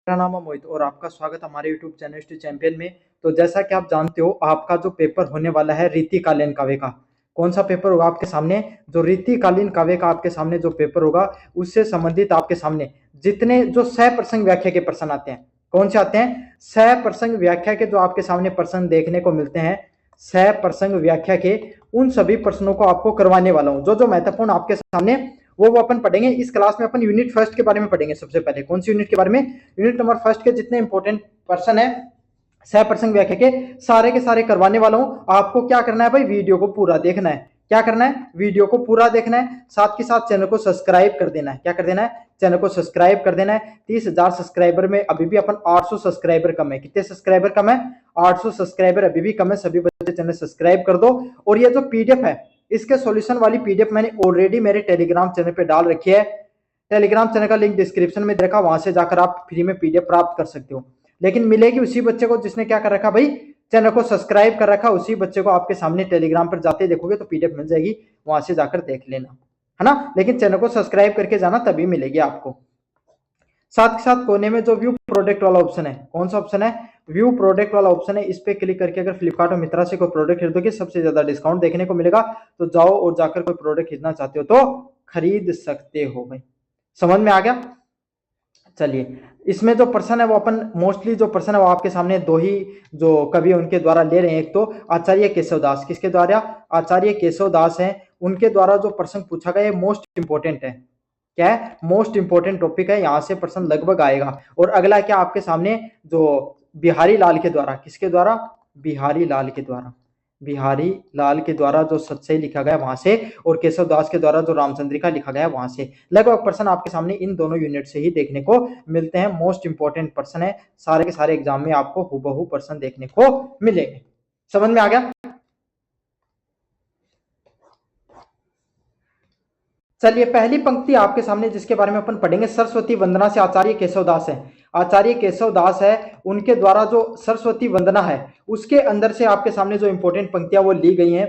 मेरा नाम है मोहित और आपका स्वागत है हमारे YouTube चैनल हिस्ट्री चैंपियन में। तो जैसा कि आप जानते हो, आपका जो पेपर होने वाला है रीतिकालीन काव्य का, कौन सा पेपर होगा आपके सामने? जो रीतिकालीन काव्य का आपके सामने जो पेपर होगा, उससे संबंधित आपके सामने जितने जो सह प्रसंग व्याख्या के प्रश्न आते हैं, कौन से आते हैं? सह प्रसंग व्याख्या के जो आपके सामने प्रश्न देखने को मिलते हैं, सह प्रसंग व्याख्या के, उन सभी प्रश्नों को आपको करवाने वाला हूं। जो जो महत्वपूर्ण आपके सामने वो अपन पढ़ेंगे इस क्लास में। अपन यूनिट फर्स्ट के बारे में पढ़ेंगे। सबसे पहले कौन सी यूनिट के बारे में? यूनिट नंबर फर्स्ट के जितने इंपॉर्टेंट पर्सन है सह प्रसंग व्याख्या के सारे करवाने वाला हूं। आपको क्या करना है भाई? वीडियो को पूरा देखना है। क्या करना है? वीडियो को पूरा देखना है। साथ के साथ चैनल को सब्सक्राइब कर देना है। क्या कर देना है? चैनल को सब्सक्राइब कर देना है। 30,000 सब्सक्राइबर में अभी भी अपन 800 सब्सक्राइबर कम है। कितने सब्सक्राइबर कम है? 800 सब्सक्राइबर अभी भी कम है। सभी बच्चे चैनल सब्सक्राइब कर दो। और ये जो पीडीएफ है, इसके सॉल्यूशन वाली पीडीएफ मैंने ऑलरेडी मेरे टेलीग्राम चैनल पे डाल रखी है। टेलीग्राम चैनल का लिंक डिस्क्रिप्शन में देखा, वहां से जाकर आप फ्री में पीडीएफ प्राप्त कर सकते हो। लेकिन मिलेगी उसी बच्चे को जिसने क्या कर रखा भाई? चैनल को सब्सक्राइब कर रखा। उसी बच्चे को आपके सामने टेलीग्राम पर जाते देखोगे तो पीडीएफ मिल जाएगी, वहां से जाकर देख लेना, है ना। लेकिन चैनल को सब्सक्राइब करके जाना, तभी मिलेगी आपको। साथ के साथ कोने में जो व्यू प्रोडक्ट वाला ऑप्शन है, कौन सा ऑप्शन है? व्यू प्रोडक्ट वाला ऑप्शन है। इस पे क्लिक करके अगर फ्लिपकार्ट और मित्रा से कोई प्रोडक्ट खरीदोगे, सबसे ज्यादा डिस्काउंट देखने को मिलेगा। तो जाओ और जाकर कोई प्रोडक्ट खरीदना चाहते हो तो खरीद सकते हो भाई। समझ में आ गया? चलिए, इसमें जो पर्सन है वो अपन मोस्टली जो पर्सन है वो आपके सामने दो ही जो कवि उनके द्वारा ले रहे हैं। एक तो आचार्य केशवदास। किसके द्वारा? आचार्य केशवदास हैं, उनके द्वारा जो प्रश्न पूछा गया है मोस्ट इंपोर्टेंट है। क्या है? मोस्ट इंपोर्टेंट टॉपिक है, यहां से प्रश्न लगभग आएगा। और अगला क्या आपके सामने? जो बिहारी लाल के द्वारा। किसके द्वारा? बिहारी लाल के द्वारा। बिहारी लाल के द्वारा जो सतसई लिखा गया वहां से, और केशव दास के द्वारा जो रामचंद्रिका लिखा गया वहां से। लगभग प्रश्न आपके सामने इन दोनों यूनिट से ही देखने को मिलते हैं। मोस्ट इंपोर्टेंट प्रश्न है, सारे के सारे एग्जाम में आपको हुबहू प्रश्न देखने को मिलेंगे। समझ में आ गया? चलिए, पहली पंक्ति आपके सामने जिसके बारे में अपन पढ़ेंगे, सरस्वती वंदना से आचार्य केशवदास है। आचार्य केशवदास है, उनके द्वारा जो सरस्वती वंदना है उसके अंदर से आपके सामने जो इंपॉर्टेंट पंक्तियां वो ली गई हैं।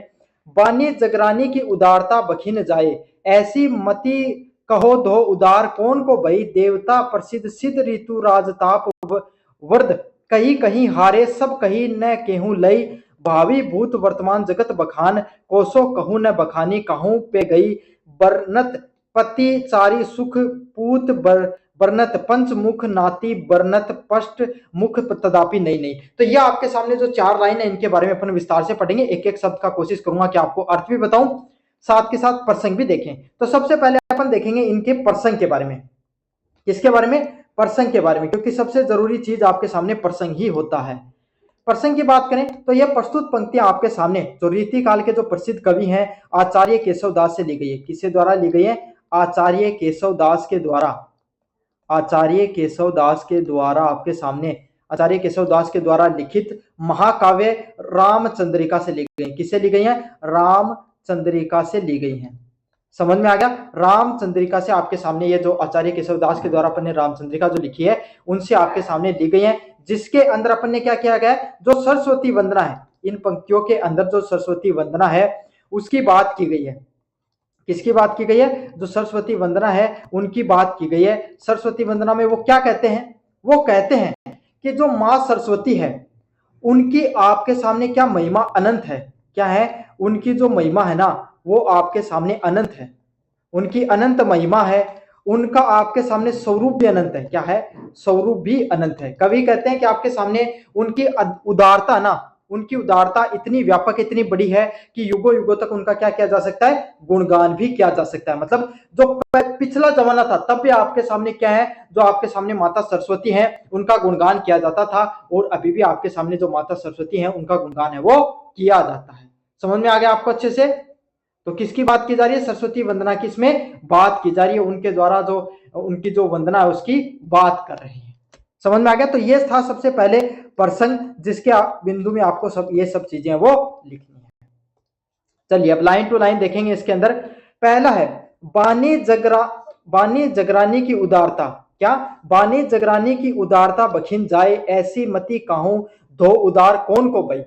बानी जगरानी की उदारता बखिन जाए, ऐसी मति कहो धो उदार कौन को भई, देवता प्रसिद्ध सिद्ध ऋतु राजताप वर्द, कहीं कहीं हारे सब कहीं न केहू लई, भावी भूत वर्तमान जगत बखान, कोसो कहूं न बखानी कहूं पे गई, बरनत पति चारी सुख पूत बरनत पंचमुख नाती बरनत पष्ट मुख तदापि नहीं नहीं। तो ये आपके सामने जो चार लाइन है इनके बारे में अपन विस्तार से पढ़ेंगे। एक एक शब्द का कोशिश करूंगा कि आपको अर्थ भी बताऊं, साथ के साथ प्रसंग भी देखें। तो सबसे पहले अपन देखेंगे इनके प्रसंग के बारे में। किसके बारे में? प्रसंग के बारे में, क्योंकि सबसे जरूरी चीज आपके सामने प्रसंग ही होता है। प्रसंग की बात करें तो यह प्रस्तुत पंक्तियां आपके सामने जो रीतिकाल के जो प्रसिद्ध कवि हैं आचार्य केशवदास से ली गई है। किसके द्वारा ली गई है? आचार्य केशवदास के द्वारा। आचार्य केशवदास के द्वारा आपके सामने, आचार्य केशवदास के द्वारा लिखित महाकाव्य रामचंद्रिका से ली गई। किससे ली गई है? रामचंद्रिका से ली गई है। समझ में आ गया? रामचंद्रिका से आपके सामने ये जो आचार्य केशवदास के द्वारा अपन ने रामचंद्रिका जो लिखी है उनसे आपके सामने ली गई है, जिसके अंदर अपन ने क्या किया गया है? जो सरस्वती वंदना है, इन पंक्तियों के अंदर जो सरस्वती वंदना है उसकी बात की गई है। किसकी बात की गई है? जो सरस्वती वंदना है उनकी बात की गई है। सरस्वती वंदना में वो क्या कहते हैं? वो कहते हैं कि जो मां सरस्वती है उनकी आपके सामने क्या महिमा अनंत है। क्या है? उनकी जो महिमा है ना वो आपके सामने अनंत है। उनकी अनंत महिमा है। उनका आपके सामने स्वरूप भी अनंत है। क्या है? स्वरूप भी अनंत है। कवि कहते हैं कि आपके सामने उनकी उदारता ना, उनकी उदारता इतनी व्यापक इतनी बड़ी है कि युगों युगों तक उनका क्या किया जा सकता है? गुणगान भी किया जा सकता है। मतलब जो पिछला जमाना था तब भी आपके सामने क्या है? जो आपके सामने माता सरस्वती हैं उनका गुणगान किया जाता था, और अभी भी आपके सामने जो माता सरस्वती हैं उनका गुणगान है वो किया जाता है। समझ में आ गया आपको अच्छे से? तो किसकी बात की जा रही है? सरस्वती वंदना की इसमें बात की जा रही है। उनके द्वारा जो उनकी जो वंदना है उसकी बात कर रही है। समझ में आ गया? तो ये था सबसे पहले प्रसंग, जिसके बिंदु में आपको सब ये सब चीजें वो लिखनी है। चलिए अब लाइन टू लाइन देखेंगे। इसके अंदर पहला है बानी जगरानी की उदारता। क्या? बानी जगरानी की उदारता बखिन जाए, ऐसी मति कहूं धो उदार कौन को भई।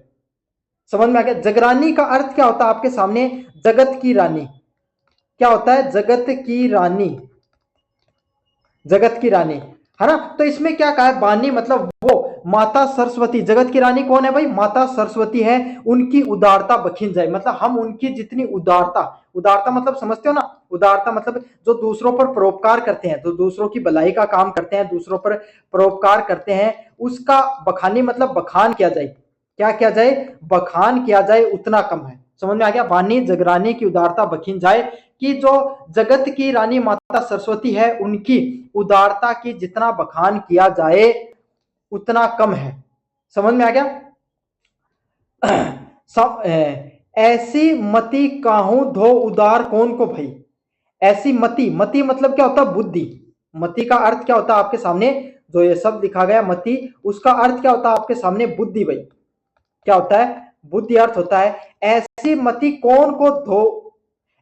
समझ में आ गया? जगरानी का अर्थ क्या होता है आपके सामने? जगत की रानी। क्या होता है? जगत की रानी। जगत की रानी। है ना। तो इसमें क्या कहा है, वाणी मतलब वो माता सरस्वती, जगत की रानी कौन है भाई, माता सरस्वती है, उनकी उदारता बखिन जाए, मतलब हम उनकी जितनी उदारता, उदारता मतलब समझते हो ना, उदारता मतलब जो दूसरों पर परोपकार करते हैं, जो दूसरों की भलाई का काम करते हैं, दूसरों पर परोपकार करते हैं, उसका बखानी मतलब बखान किया जाए, क्या किया जाए, बखान किया जाए, उतना कम है। समझ में आ गया, वाणी जगरानी की उदारता बखिन जाए, कि जो जगत की रानी माता सरस्वती है उनकी उदारता की जितना बखान किया जाए उतना कम है। समझ में आ गया। सब ऐसी मति काहू धो उदार कौन को भाई, ऐसी मति, मति मतलब क्या होता है, बुद्धि, मति का अर्थ क्या होता है आपके सामने, जो ये सब लिखा गया मति, उसका अर्थ क्या होता है आपके सामने, बुद्धि भाई, क्या होता है, बुद्धि अर्थ होता है। ऐसी मति कौन को धो,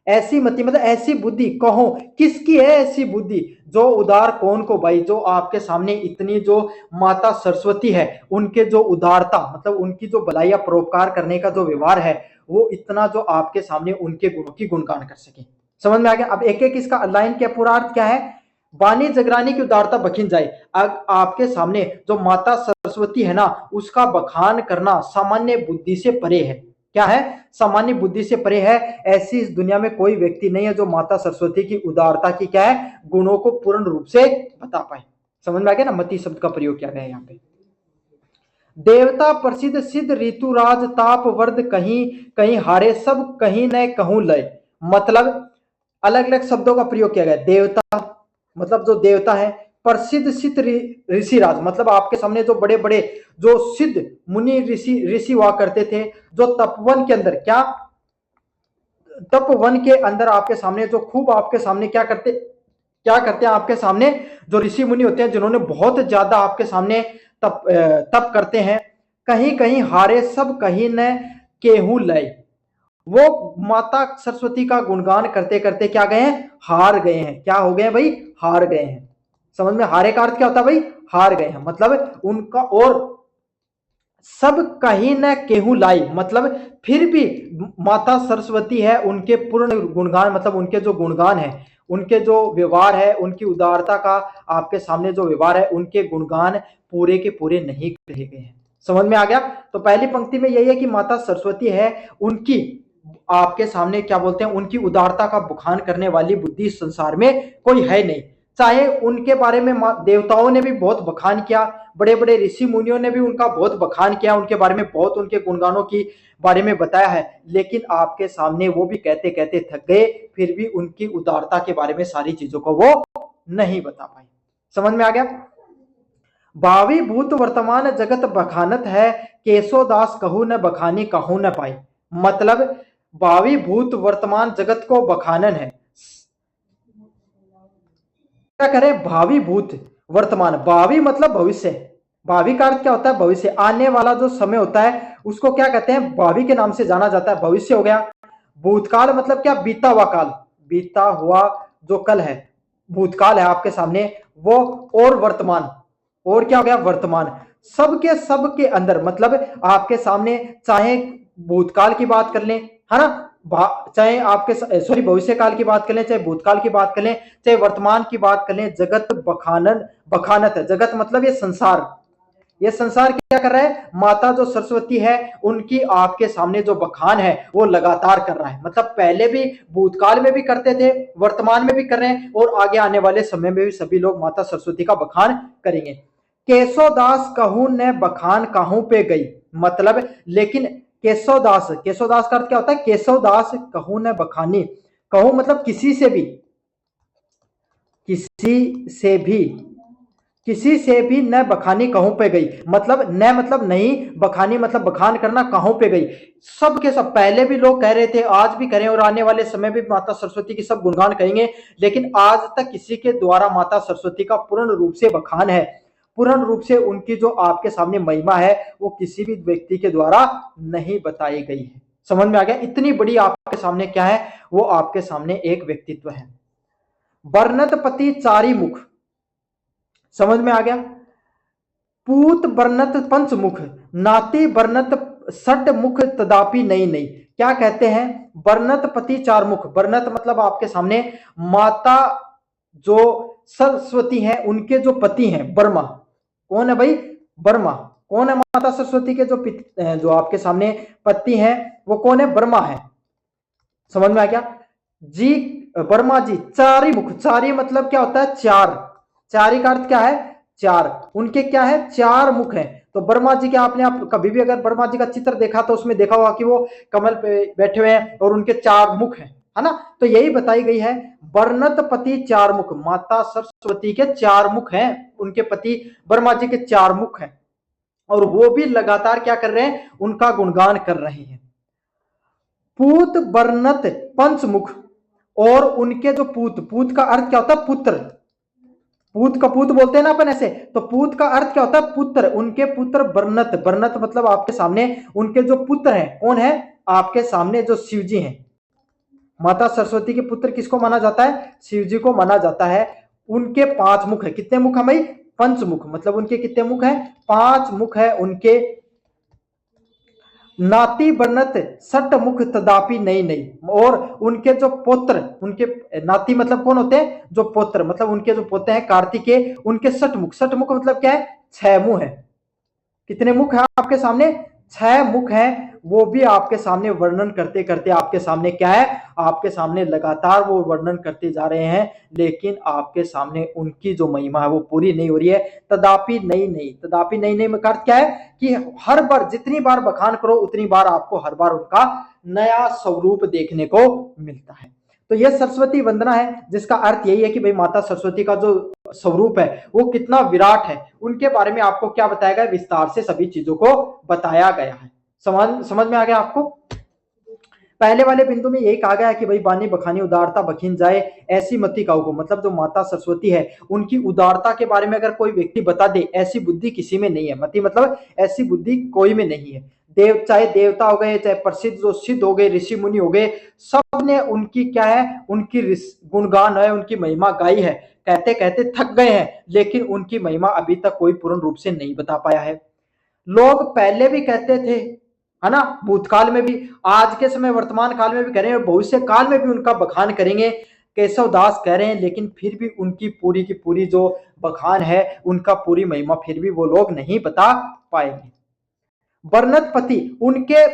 ऐसी मति मतलब ऐसी बुद्धि, कहो किसकी है ऐसी बुद्धि, जो उदार कौन को भाई, जो आपके सामने इतनी जो माता सरस्वती है उनके जो उदारता मतलब उनकी जो भलाइया परोपकार करने का जो व्यवहार है वो इतना जो आपके सामने उनके गुणों की गुणगान कर सके। समझ में आ गया। अब एक एक इसका लाइन क्या पूरा अर्थ क्या है, वाणी जगरानी की उदारता बखिन जाए, आपके सामने जो माता सरस्वती है ना उसका बखान करना सामान्य बुद्धि से परे है, क्या है, सामान्य बुद्धि से परे है। ऐसी इस दुनिया में कोई व्यक्ति नहीं है जो माता सरस्वती की उदारता की क्या है, गुणों को पूर्ण रूप से बता पाए। समझ में आ गया ना, मति शब्द का प्रयोग किया गया है यहाँ पे। देवता प्रसिद्ध सिद्ध ऋतुराज ताप वर्द कहीं कहीं हारे सब कहीं न कहूं लय, मतलब अलग अलग शब्दों का प्रयोग किया गया। देवता मतलब जो देवता है, प्रसिद्ध सिद्ध ऋषिराज मतलब आपके सामने जो बड़े बड़े जो सिद्ध मुनि ऋषि ऋषि हुआ करते थे, जो तपवन के अंदर क्या, तपवन के अंदर आपके सामने जो खूब आपके सामने क्या करते हैं आपके सामने, जो ऋषि मुनि होते हैं जिन्होंने बहुत ज्यादा आपके सामने तप करते हैं, कहीं कहीं हारे सब कहीं न केहू लय, वो माता सरस्वती का गुणगान करते करते क्या गए हैं, हार गए हैं, क्या हो गए भाई, हार गए हैं। समझ में, हारे का अर्थ क्या होता है भाई, हार गए हैं, मतलब उनका, और सब कहीं न केहू लाई मतलब फिर भी माता सरस्वती है उनके पूर्ण गुणगान मतलब उनके जो गुणगान है, उनके जो व्यवहार है, उनकी उदारता का आपके सामने जो व्यवहार है, उनके गुणगान पूरे के पूरे नहीं कहे गए हैं। समझ में आ गया। तो पहली पंक्ति में यही है कि माता सरस्वती है उनकी आपके सामने क्या बोलते हैं, उनकी उदारता का बखान करने वाली बुद्धि संसार में कोई है नहीं। चाहे उनके बारे में देवताओं ने भी बहुत बखान किया, बड़े बड़े ऋषि मुनियों ने भी उनका बहुत बखान किया, उनके बारे में बहुत उनके गुणगानों की बारे में बताया है, लेकिन आपके सामने वो भी कहते कहते थक गए, फिर भी उनकी उदारता के बारे में सारी चीजों को वो नहीं बता पाए। समझ में आ गया। भावी भूत वर्तमान जगत बखानत है, केशोदास कहू न बखानी कहू न पाए, मतलब भावी भूत वर्तमान जगत को बखानन है, क्या करें, भावी भूत वर्तमान, भावी मतलब भविष्य, भावी का अर्थ क्या होता है, भविष्य, आने वाला जो समय होता है उसको क्या कहते हैं, भावी के नाम से जाना जाता है, भविष्य हो गया। भूतकाल मतलब क्या, बीता हुआ काल, बीता हुआ जो कल है भूतकाल है आपके सामने वो, और वर्तमान, और क्या हो गया, वर्तमान, सबके अंदर मतलब आपके सामने, चाहे भूतकाल की बात कर लें, है ना, चाहे आपके सॉरी भविष्य काल की बात कर लें, चाहे भूतकाल की बात कर लें, चाहे वर्तमान की बात कर लें, जगत बखानत है, जगत मतलब ये संसार, ये संसार क्या कर रहा है, माता जो सरस्वती है उनकी आपके सामने जो बखान है वो लगातार कर रहा है, मतलब पहले भी भूतकाल में भी करते थे, वर्तमान में भी कर रहे हैं, और आगे आने वाले समय में भी सभी लोग माता सरस्वती का बखान करेंगे। केशोदास कहूं ने बखान कहूं पे गई, मतलब लेकिन केशवदास, केशवदास का अर्थ क्या होता है, केशवदास कहूं न बखानी, कहूं मतलब किसी से भी, किसी से भी, किसी से भी न बखानी कहूं पे गई, मतलब न मतलब नहीं, बखानी मतलब बखान करना, कहूं पे गई, सब के सब पहले भी लोग कह रहे थे, आज भी करें और आने वाले समय भी माता सरस्वती की सब गुणगान कहेंगे, लेकिन आज तक किसी के द्वारा माता सरस्वती का पूर्ण रूप से बखान है, पूर्ण रूप से उनकी जो आपके सामने महिमा है वो किसी भी व्यक्ति के द्वारा नहीं बताई गई है। समझ में आ गया, इतनी बड़ी आपके सामने क्या है, वो आपके सामने एक व्यक्तित्व है। वर्णतपति चारी मुख, समझ में आ गया, पूत वर्णत पंचमुख, नाती वर्णत सट मुख तदापि नहीं नहीं, क्या कहते हैं, वर्णत पति चार मुख, वर्णत मतलब आपके सामने माता जो सरस्वती हैं उनके जो पति हैं ब्रह्मा, कौन है भाई? ब्रह्मा। कौन है माता सरस्वती के जो आपके सामने पति हैं वो कौन है? ब्रह्मा है। समझ में आ गया जी? ब्रह्मा जी चारी मुख, चारी मतलब क्या होता है? चार। चारी का अर्थ क्या है? चार। उनके क्या है? चार मुख हैं। तो ब्रह्मा जी के आपने आप कभी भी अगर ब्रह्मा जी का चित्र देखा तो उसमें देखा होगा कि वो कमल पे बैठे हुए हैं और उनके चार मुख हैं, है ना? तो यही बताई गई है, वर्णत पति चार मुख, माता सरस्वती के चार मुख हैं, उनके पति ब्रह्मा जी के चार मुख हैं और वो भी लगातार क्या कर रहे हैं? उनका गुणगान कर रहे हैं। पूत वर्णत पंचमुख, और उनके जो पूत, पूत का अर्थ क्या होता है? पुत्र। पूत का पूत बोलते हैं ना अपन ऐसे, तो पूत का अर्थ क्या होता है? पुत्र। उनके पुत्र वर्णत, वर्णत मतलब आपके सामने उनके जो पुत्र हैं, कौन है? आपके सामने जो शिव जी हैं। माता सरस्वती के पुत्र किसको माना जाता है? शिव जी को माना जाता है। उनके पांच मुख है। कितने मुख है भाई? पंचमुख। मतलब उनके कितने मुख हैं? पांच मुख है उनके। नाती बनत सट मुख तदापि नई नई, और उनके जो पुत्र, उनके नाती मतलब कौन होते हैं? जो पुत्र, मतलब उनके जो पोते हैं कार्तिकेय, उनके सट मुख, सट मुख मतलब क्या है? छह मुंह है। कितने मुख है आपके सामने? छह मुख हैं। वो भी आपके सामने वर्णन करते करते आपके सामने क्या है? आपके सामने लगातार वो वर्णन करते जा रहे हैं, लेकिन आपके सामने उनकी जो महिमा है वो पूरी नहीं हो रही है। तदापि नई नई, तदापि नई नई का अर्थ क्या है? कि हर बार जितनी बार बखान करो उतनी बार आपको हर बार उनका नया स्वरूप देखने को मिलता है। तो यह सरस्वती वंदना है, जिसका अर्थ यही है कि भाई माता सरस्वती का जो स्वरूप है वो कितना विराट है, उनके बारे में आपको क्या बताया गया? विस्तार से सभी चीजों को बताया गया है। समझ में आ गया आपको? पहले वाले बिंदु में यही कहा गया है कि भाई बानी बखानी उदारता बखीन जाए ऐसी मति काऊ को, मतलब जो माता सरस्वती है उनकी उदारता के बारे में अगर कोई व्यक्ति बता दे, ऐसी बुद्धि किसी में नहीं है। मति मतलब ऐसी बुद्धि कोई में नहीं है। देव, चाहे देवता हो गए, चाहे प्रसिद्ध जो सिद्ध हो गए, ऋषि मुनि हो गए, सब ने उनकी क्या है? उनकी गुणगान है, उनकी महिमा गाई है। कहते कहते थक गए हैं, लेकिन उनकी महिमा अभी तक कोई पूर्ण रूप से नहीं बता पाया है। लोग पहले भी कहते थे, है ना, भूतकाल में भी, आज के समय वर्तमान काल में भी कह रहे हैं, भविष्य काल में भी उनका बखान करेंगे। केशव दास कह रहे हैं, लेकिन फिर भी उनकी पूरी की पूरी जो बखान है, उनका पूरी महिमा फिर भी वो लोग नहीं बता पाएंगे। वर्णत पति, उनके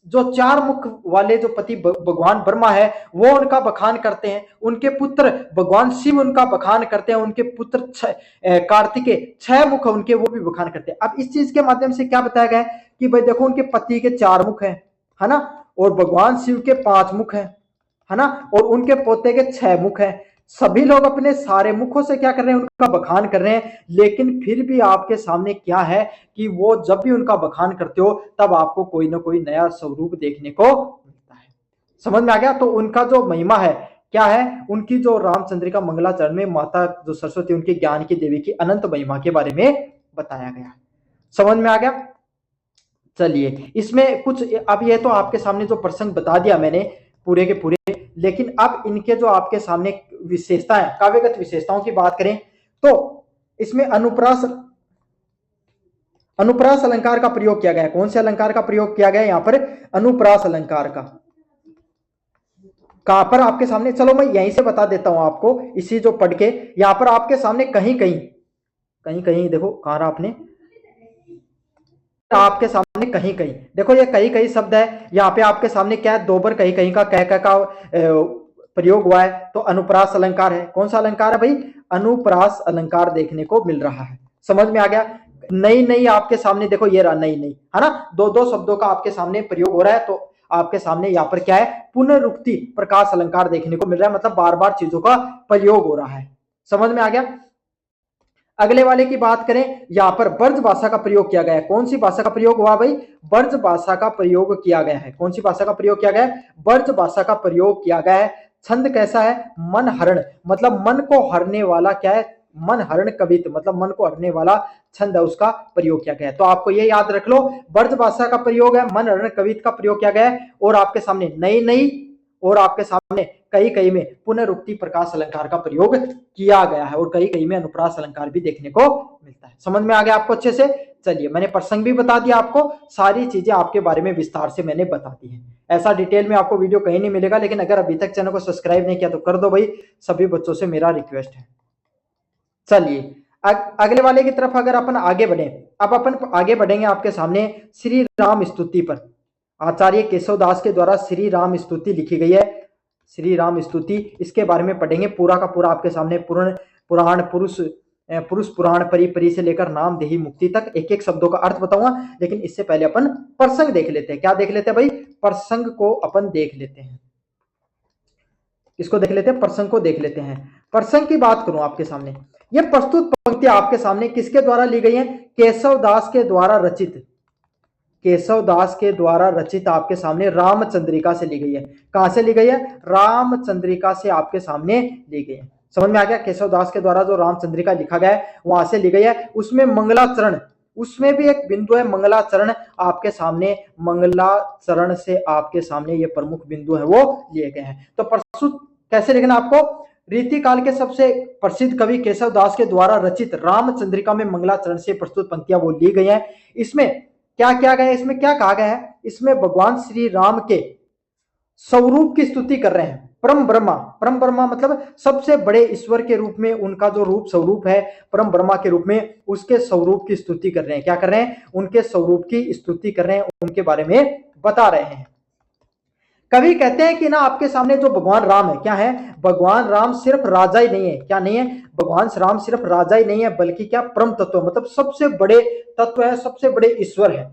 जो चार मुख वाले जो पति भगवान ब्रह्मा है वो उनका बखान करते हैं। उनके पुत्र भगवान शिव उनका बखान करते हैं। उनके पुत्र कार्तिकेय, छह मुख उनके, वो भी बखान करते हैं। अब इस चीज के माध्यम से क्या बताया गया है कि भाई देखो उनके पति के चार मुख हैं, है ना, और भगवान शिव के पांच मुख हैं, है ना, और उनके पोते के छह मुख हैं। सभी लोग अपने सारे मुखों से क्या कर रहे हैं? उनका बखान कर रहे हैं, लेकिन फिर भी आपके सामने क्या है कि वो जब भी उनका बखान करते हो तब आपको कोई ना कोई नया स्वरूप देखने को मिलता है। समझ में आ गया? तो उनका जो महिमा है क्या है? उनकी जो रामचंद्रिका मंगलाचरण में माता जो सरस्वती, उनके ज्ञान की देवी की अनंत महिमा के बारे में बताया गया है। समझ में आ गया? चलिए, इसमें कुछ, अब ये तो आपके सामने जो प्रसंग बता दिया मैंने पूरे के पूरे, लेकिन अब इनके जो आपके सामने विशेषताएं, काव्यगत विशेषताओं की बात करें तो इसमें अनुप्रास, अनुप्रास अलंकार का प्रयोग किया गया है। कौन से अलंकार का प्रयोग किया गया है यहाँ पर? अनुप्रास अलंकार का। कहां पर आपके सामने? चलो मैं यहीं से बता देता हूं आपको, इसी जो पढ़ के यहाँ पर आपके सामने कहीं कहीं, कहीं कहीं देखो कहां रहा आपने, आपके सामने कहीं कहीं देखो, ये कहीं कहीं शब्द है। यहाँ पे आपके सामने क्या है? दो बार कहीं कहीं का कह का प्रयोग हुआ है, तो अनुप्रास अलंकार है। कौन सा अलंकार है भाई? अनुप्रास अलंकार देखने को मिल रहा है। समझ में आ गया? नई नई आपके सामने देखो, ये रहा नई नई, है ना, दो दो शब्दों का आपके सामने प्रयोग हो रहा है। तो आपके सामने यहाँ पर क्या है? पुनरुक्ति प्रकाश अलंकार देखने को मिल रहा है, मतलब बार बार चीजों का प्रयोग हो रहा है। समझ में आ गया? अगले वाले की बात करें, यहां पर ब्रज भाषा का प्रयोग किया गया है। कौन सी भाषा का प्रयोग हुआ भाई? ब्रज भाषा का प्रयोग किया गया है। कौन सी भाषा का प्रयोग किया गया है? ब्रज भाषा का प्रयोग किया गया है। छंद कैसा है? मन हरण, मतलब मन को हरने वाला क्या है? मन हरण कवित, मतलब मन को हरने वाला छंद है, उसका प्रयोग किया गया है। तो आपको ये याद रख लो, ब्रज भाषा का प्रयोग है, मन हरण कवित का प्रयोग किया गया है, और आपके सामने नई नई, और आपके सामने कई कई में पुनरुक्ति प्रकाश अलंकार का प्रयोग किया गया है, और कई कई में अनुप्रास अलंकार भी देखने को मिलता है। समझ में आ गया आपको अच्छे से? चलिए, मैंने प्रसंग भी बता दिया आपको, सारी चीजें आपके बारे में विस्तार से मैंने बता दी है। ऐसा डिटेल में आपको वीडियो कहीं नहीं मिलेगा, लेकिन अगर अभी तक चैनल को सब्सक्राइब नहीं किया तो कर दो भाई, सभी बच्चों से मेरा रिक्वेस्ट है। चलिए अगले वाले की तरफ अगर अपन आगे बढ़े, अब अपन आगे बढ़ेंगे आपके सामने श्री राम स्तुति पर। आचार्य केशवदास के द्वारा श्री राम स्तुति लिखी गई है, श्री राम स्तुति, इसके बारे में पढ़ेंगे पूरा का पूरा आपके सामने। पुराण पुरुष पुराण परी परी से लेकर नाम देही मुक्ति तक एक एक शब्दों का अर्थ बताऊंगा, लेकिन इससे पहले अपन प्रसंग देख लेते हैं। क्या देख लेते हैं भाई? प्रसंग को अपन देख लेते हैं, इसको देख लेते हैं, प्रसंग को देख लेते हैं। प्रसंग की बात करूं आपके सामने, ये प्रस्तुत पंक्तियां आपके सामने किसके द्वारा ली गई हैं? केशवदास के द्वारा रचित, केशवदास के द्वारा रचित आपके सामने रामचंद्रिका से ली गई है। कहां से ली गई है? रामचंद्रिका से आपके सामने ली गई है। समझ में आ गया? केशवदास के द्वारा जो रामचंद्रिका लिखा गया है वहां से ली गई है। उसमें मंगलाचरण, उसमें भी एक बिंदु है मंगलाचरण आपके सामने, मंगलाचरण से आपके सामने ये प्रमुख बिंदु है वो लिए गए हैं। तो प्रस्तुत कैसे लिखना आपको? रीति काल के सबसे प्रसिद्ध कवि केशवदास के द्वारा रचित रामचंद्रिका में मंगलाचरण से प्रस्तुत पंक्तियां वो ली गई हैं। इसमें क्या क्या गया है? इसमें क्या कहा गया है? इसमें भगवान श्री राम के स्वरूप की स्तुति कर रहे हैं। परम ब्रह्मा, परम ब्रह्मा मतलब सबसे बड़े ईश्वर के रूप में उनका जो रूप स्वरूप है परम ब्रह्मा के रूप में, उसके स्वरूप की स्तुति कर रहे हैं। क्या कर रहे हैं? उनके स्वरूप की स्तुति कर रहे हैं, उनके बारे में बता रहे हैं। कवि कहते हैं कि ना आपके सामने जो भगवान राम है, क्या है? भगवान राम सिर्फ राजा ही नहीं है। क्या नहीं है? भगवान राम सिर्फ राजा ही नहीं है, बल्कि क्या परम तत्व, मतलब सबसे बड़े तत्व है, सबसे बड़े ईश्वर है।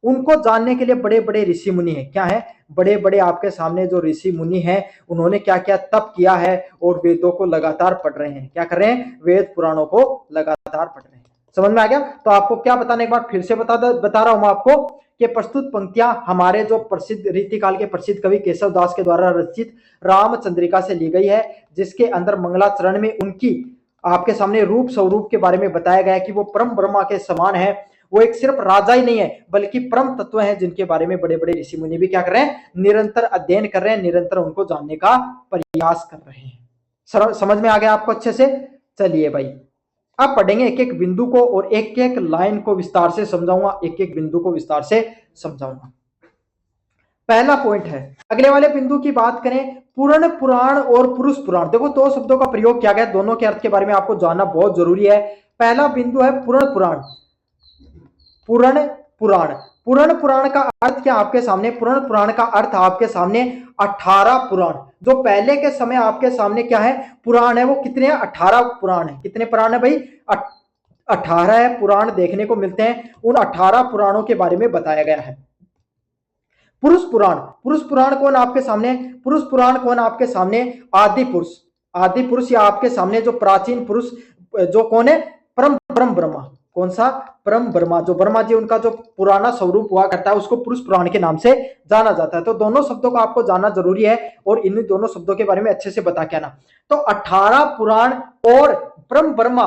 उनको जानने के लिए बड़े बड़े ऋषि मुनि है। क्या है? बड़े बड़े आपके सामने जो ऋषि मुनि हैं उन्होंने क्या क्या तप किया है और वेदों को लगातार पढ़ रहे हैं। क्या कर रहे हैं? वेद पुराणों को लगातार पढ़ रहे हैं। समझ में आ गया? तो आपको क्या बताने, एक बार फिर से बता रहा हूं मैं आपको कि प्रस्तुत पंक्तियां हमारे जो प्रसिद्ध रीतिकाल के प्रसिद्ध कवि केशवदास के द्वारा रचित रामचंद्रिका से ली गई है, जिसके अंदर मंगलाचरण में उनकी आपके सामने रूप स्वरूप के बारे में बताया गया है कि वो परम ब्रह्मा के समान है। वो एक सिर्फ राजा ही नहीं है बल्कि परम तत्व हैं, जिनके बारे में बड़े बड़े ऋषि मुनि भी क्या कर रहे हैं? निरंतर अध्ययन कर रहे हैं, निरंतर उनको जानने का प्रयास कर रहे हैं। समझ में आ गया आपको अच्छे से? चलिए भाई अब पढ़ेंगे एक एक बिंदु को और एक एक लाइन को विस्तार से समझाऊंगा, एक एक बिंदु को विस्तार से समझाऊंगा। पहला पॉइंट है, अगले वाले बिंदु की बात करें, पूर्ण पुराण और पुरुष पुराण। देखो दो शब्दों का प्रयोग किया गया, दोनों के अर्थ के बारे में आपको जानना बहुत जरूरी है। पहला बिंदु है पूर्ण पुराण। पूर्ण पुराण, पूर्ण पुराण का अर्थ क्या आपके सामने? पूर्ण पुराण का अर्थ आपके सामने 18 पुराण, जो पहले के समय आपके सामने क्या है? पुराण है। वो कितने हैं? 18 पुराण है। कितने पुराण है भाई? 18 है पुराण देखने को मिलते हैं। उन 18 पुराणों के बारे में बताया गया है। पुरुष पुराण, पुरुष पुराण कौन आपके सामने? पुरुष पुराण कौन आपके सामने? आदि पुरुष। आदि पुरुष या आपके सामने जो प्राचीन पुरुष जो कौन है? परम परम ब्रह्मा। कौन सा? परम ब्रह्मा। जो ब्रह्मा जी उनका जो पुराना स्वरूप हुआ करता है उसको पुरुष पुराण के नाम से जाना जाता है। तो दोनों शब्दों को आपको जानना जरूरी है और इन दोनों शब्दों के बारे में अच्छे से बता के आना। तो 18 पुराण और परम ब्रह्मा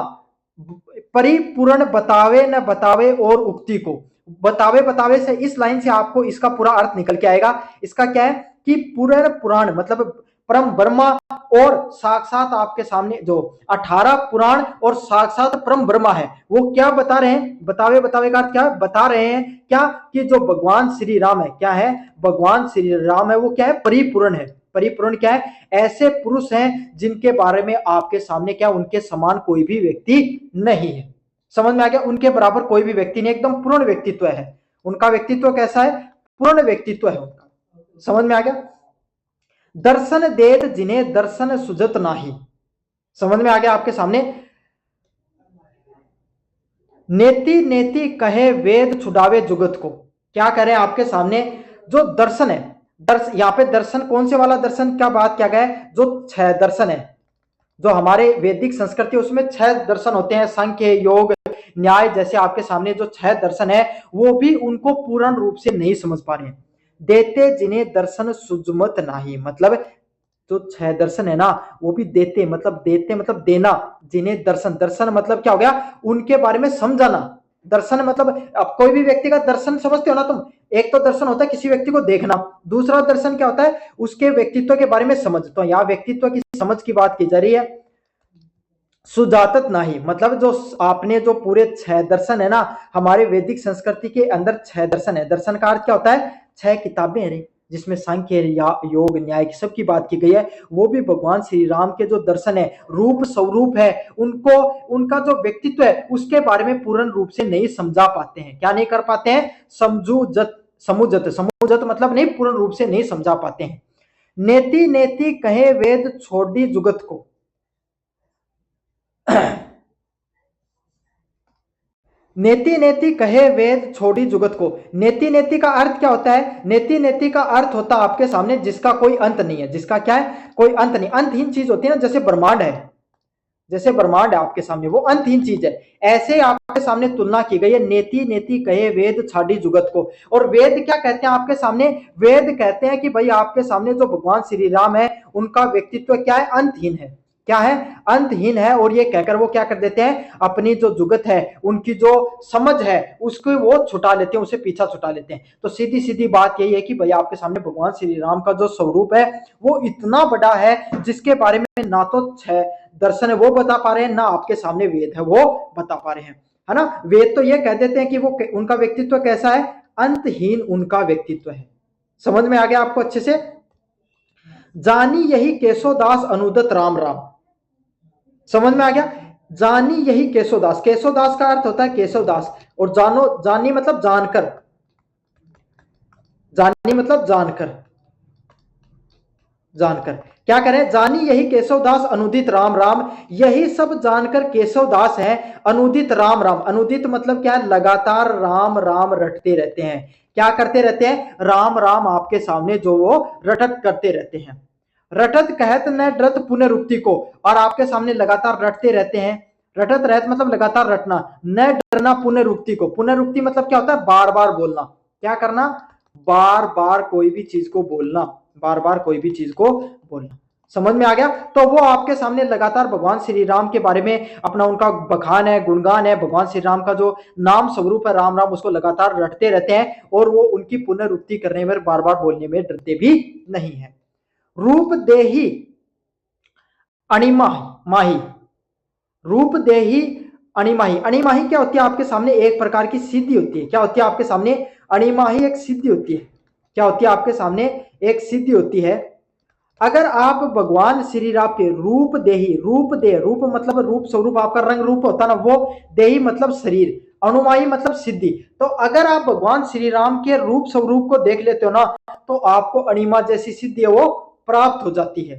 परिपूर्ण बतावे न बतावे और उक्ति को, बतावे बतावे से इस लाइन से आपको इसका पूरा अर्थ निकल के आएगा। इसका क्या है कि पूर्ण पुराण मतलब परम ब्रह्मा और साक्षात आपके सामने जो 18 पुराण और साक्षात परम ब्रह्मा है वो क्या बता रहे हैं? बतावे बतावे का क्या बता रहे हैं? क्या कि जो भगवान श्री राम है, क्या है? भगवान श्री राम है वो क्या है? परिपूर्ण है। परिपूर्ण क्या है? ऐसे पुरुष हैं जिनके बारे में आपके सामने क्या, उनके समान कोई भी व्यक्ति नहीं है। समझ में आ गया? उनके बराबर कोई भी व्यक्ति नहीं, एकदम पूर्ण व्यक्तित्व है उनका। व्यक्तित्व कैसा है? पूर्ण व्यक्तित्व है उनका। समझ में आ गया? दर्शन देत जिन्हें दर्शन सुजत नाही। समझ में आ गया आपके सामने? नेति नेति कहे वेद छुड़ावे जुगत को। क्या कह रहे हैं आपके सामने? जो दर्शन है, यहाँ पे दर्शन कौन से वाला दर्शन क्या बात क्या गया है? जो 6 दर्शन है जो हमारे वैदिक संस्कृति उसमें 6 दर्शन होते हैं, सांख्य योग न्याय जैसे आपके सामने जो 6 दर्शन है वो भी उनको पूर्ण रूप से नहीं समझ पा रहे हैं। देते जिन्हें दर्शन सुजमत नाही, मतलब जो 6 दर्शन है ना वो भी देते मतलब देना। जिन्हें दर्शन, दर्शन मतलब क्या हो गया? उनके बारे में समझाना। दर्शन मतलब अब कोई भी व्यक्ति का दर्शन समझते हो ना तुम? एक तो दर्शन होता है किसी व्यक्ति को देखना, दूसरा दर्शन क्या होता है? उसके व्यक्तित्व के बारे में समझ। तो यहाँ व्यक्तित्व की समझ की बात की जा रही है। सुजातत नहीं मतलब जो आपने जो पूरे 6 दर्शन है ना, हमारे वैदिक संस्कृति के अंदर 6 दर्शन है। दर्शन का अर्थ क्या होता है? 6 किताबें हैं। जिसमें सांख्य या योग न्याय की सबकी बात की गई है, वो भी भगवान श्री राम के जो दर्शन है, रूप स्वरूप है, उनको, उनका जो व्यक्तित्व है उसके बारे में पूर्ण रूप से नहीं समझा पाते हैं। क्या नहीं कर पाते हैं? समुजत समुजत मतलब नहीं, पूर्ण रूप से नहीं समझा पाते हैं। नेति नेति कहे वेद छोड़ी जुगत को। नेति नेति कहे वेद छोड़ी जुगत को। नेति नेति का अर्थ क्या होता है? नेति नेति का अर्थ होता है आपके सामने जिसका कोई अंत नहीं है। जिसका क्या है? कोई अंत नहीं। अंतहीन चीज होती है ना, जैसे ब्रह्मांड है, जैसे ब्रह्मांड है आपके सामने, वो अंतहीन चीज है। ऐसे आपके सामने तुलना की गई है, नेति नेति कहे वेद छाड़ी जुगत को। और वेद क्या कहते हैं आपके सामने? वेद कहते हैं कि भाई आपके सामने जो भगवान श्री राम है, उनका व्यक्तित्व क्या है? अंतहीन है। क्या है? अंतहीन है। और ये कहकर वो क्या कर देते हैं? अपनी जो जुगत है, उनकी जो समझ है, उसको वो छुटा लेते हैं, उसे पीछा छुटा लेते हैं। तो सीधी सीधी बात यही है कि भाई आपके सामने भगवान श्री राम का जो स्वरूप है वो इतना बड़ा है, जिसके बारे में ना तो दर्शन है वो बता पा रहे हैं, ना आपके सामने वेद है वो बता पा रहे हैं, है ना। वेद तो ये कह देते हैं कि वो उनका व्यक्तित्व कैसा है? अंतहीन उनका व्यक्तित्व है। समझ में आ गया आपको अच्छे से? जानी यही केशवदास अनुदत राम राम। समझ में आ गया? जानी यही केशवदास। केशवदास का अर्थ होता है केशवदास। और जानो, जानी मतलब जानकर, जानी मतलब जानकर, जानकर क्या करें? जानी यही केशवदास अनुदित राम राम। यही सब जानकर केशवदास है अनुदित राम राम। अनुदित मतलब क्या है? लगातार राम राम रटते रहते हैं। क्या करते रहते हैं? राम राम आपके सामने जो वो रटत करते रहते हैं। रटत कहत न ड्रत पुनरुक्ति को। और आपके सामने लगातार रटते रहते हैं। रटत रहत मतलब लगातार रटना, न डरना पुनरुक्ति को। पुनरुक्ति मतलब क्या होता है? बार बार बोलना। क्या करना? बार बार कोई भी चीज को बोलना, बार बार कोई भी चीज को बोलना। समझ में आ गया? तो वो आपके सामने लगातार भगवान श्री राम के बारे में अपना, उनका बखान है, गुणगान है, भगवान श्री राम का जो नाम स्वरूप है राम राम, उसको लगातार रटते रहते हैं। और वो उनकी पुनरुक्ति करने में, बार बार बोलने में डरते भी नहीं है। रूप देही अणिमा माही। रूप देही अणिमाही। अणिमाही क्या होती है? आपके सामने एक प्रकार की सिद्धि होती है। क्या होती है आपके सामने? अणिमाही एक सिद्धि होती है। क्या होती है आपके सामने? एक सिद्धि होती है। अगर आप भगवान श्री राम के रूप देही, रूप दे, रूप मतलब रूप स्वरूप, आपका रंग रूप होता ना वो, देही मतलब शरीर, अनुमाई मतलब सिद्धि। तो अगर आप भगवान श्री राम के रूप स्वरूप को देख लेते हो ना, तो आपको अणिमा जैसी सिद्धि है वो प्राप्त हो जाती है।